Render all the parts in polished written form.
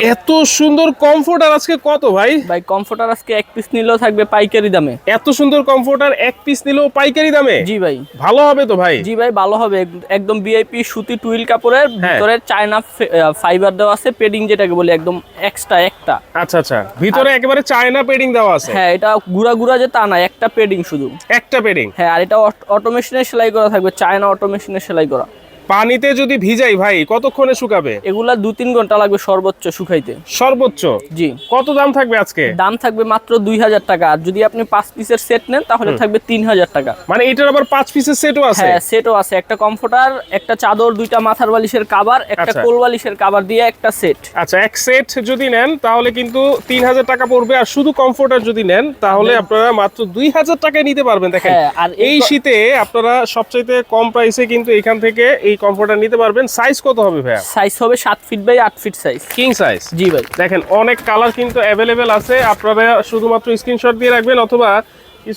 এত সুন্দর কমফোর্টার আজকে কত ভাই? ভাই কমফোর্টার আজকে এক পিস নিলেও থাকবে পাইকারি দামে। এত সুন্দর কমফোর্টার এক পিস নিলেও পাইকারি দামে? জি ভাই। ভালো হবে তো ভাই? জি ভাই ভালো হবে, একদম ভিআইপি সুতি টুইল কাপড়ের ভিতরে চায়না ফাইবার দেওয়া আছে, পেডিং যেটাকে বলি একদম এক্সট্রা একটা। আচ্ছা আচ্ছা, ভিতরে একেবারে চায়না পেডিং দেওয়া আছে? হ্যাঁ, এটা গুড়া গুড়া যে তা না, একটা পেডিং শুধু, একটা পেডিং। হ্যাঁ, আর এটা অটোমেশনে সেলাই করা থাকবে, চায়না অটোমেশনে সেলাই করা। পানিতে যদি ভিজাই ভাই কতক্ষণে শুকাবে? এগুলা 2-3 ঘন্টা লাগবে সর্বোচ্চ শুকাইতে। সর্বোচ্চ? জি। কত দাম থাকবে আজকে? দাম থাকবে মাত্র 2000 টাকা, আর যদি আপনি 5 পিসের সেট নেন তাহলে থাকবে 3000 টাকা। মানে এটার আবার 5 পিসের সেটও আছে? হ্যাঁ, সেটও আছে, একটা কমফোর্টার, একটা চাদর, 2টা মাথার বালিশের কভার, একটা আচ্ছা। কোল বালিশের কভার দিয়ে একটা সেট। আচ্ছা, এক সেট যদি নেন তাহলে কিন্তু 3000 টাকা পড়বে, আর শুধু কমফোর্টার যদি নেন তাহলে আপনারা মাত্র 2000 টাকায় নিতে পারবেন। দেখেন হ্যাঁ, আর এই শীতে আপনারা সবচাইতে কম প্রাইসে কিন্তু এখান থেকে এই কমফোর্টার নিতে পারবেন। সাইজ কত হবে ভাইয়া? সাইজ হবে 7 feet by 8 feet size, king size. জি ভাই। দেখেন অনেক কালার কিন্তু অ্যাভেলেবেল আছে, আপনারা শুধুমাত্র স্ক্রিনশট দিয়ে রাখবেন অথবা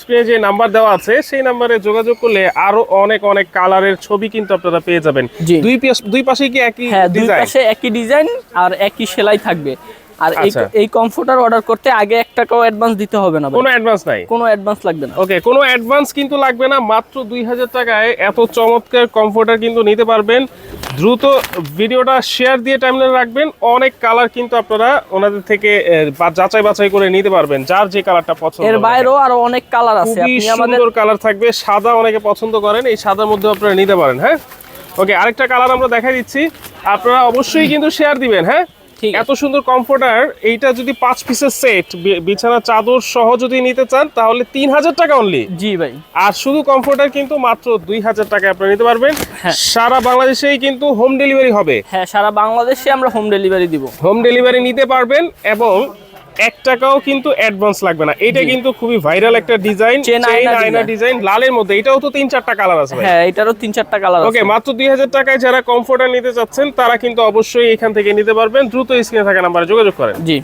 স্ক্রিনে যে নাম্বার দেওয়া আছে সেই নাম্বারে যোগাযোগ করলে আরো অনেক অনেক কালারের ছবি কিন্তু আপনারা পেয়ে যাবেন। জি। দুই পাশে কি একই হ্যাঁ, দুই ডিজাইন? পাশে একই ডিজাইন আর একই সেলাই থাকবে। আর আচ্ছা। এই কমফোর্টার অর্ডার করতে আগে 1 টাকাও অ্যাডভান্স দিতে হবে না ভাই। কোনো অ্যাডভান্স নাই? কোনো অ্যাডভান্স লাগবে না। ওকে, কোনো অ্যাডভান্স কিন্তু লাগবে না, মাত্র 2000 টাকায় এত চমৎকার কমফোর্টার কিন্তু নিতে পারবেন। দ্রুত ভিডিওটা শেয়ার দিয়ে টাইমলাইনে রাখবেন। অনেক কালার কিন্তু আপনারা ওনাদের থেকে যাচাই বাছাই করে নিতে পারবেন, যার যে কালারটা পছন্দ। এর বাইরেও আরো অনেক কালার আছে, খুবই আপনি আমাদের সুন্দর কালার থাকবে। সাদা অনেকে পছন্দ করেন, এই সাদার মধ্যে আপনারা নিতে পারেন। হ্যাঁ, ওকে, আরেকটা কালার আমরা দেখাই দিচ্ছি, আপনারা অবশ্যই কিন্তু শেয়ার দিবেন। হ্যাঁ, এত সুন্দর কমফোর্টার, এইটা যদি 5 পিসের সেট বিছানা চাদর সহ যদি নিতে চান তাহলে 3000 টাকা অনলি। জি ভাই। আর শুধু কমফোর্টার কিন্তু মাত্র 2000 টাকায় আপনারা নিতে পারবেন। হ্যাঁ। সারা বাংলাদেশেই কিন্তু হোম ডেলিভারি হবে। হ্যাঁ, সারা বাংলাদেশে আমরা হোম ডেলিভারি দিব। হোম ডেলিভারি নিতে পারবেন এবং 1 টাকাও কিন্তু অ্যাডভান্স লাগবে না। এটা কিন্তু খুবই ভাইরাল একটা ডিজাইন, চেইন আয়না ডিজাইন লালের মধ্যে। এটাও তো 3-4টা কালার আছে ভাই? হ্যাঁ, এটারও 3-4টা কালার আছে। ওকে, মাত্র 2000 টাকায় যারা কমফোর্টার নিতে চাচ্ছেন তারা কিন্তু অবশ্যই এখান থেকে নিতে পারবেন। দ্রুত স্ক্রিনে থাকা নাম্বারে যোগাযোগ করেন। জি।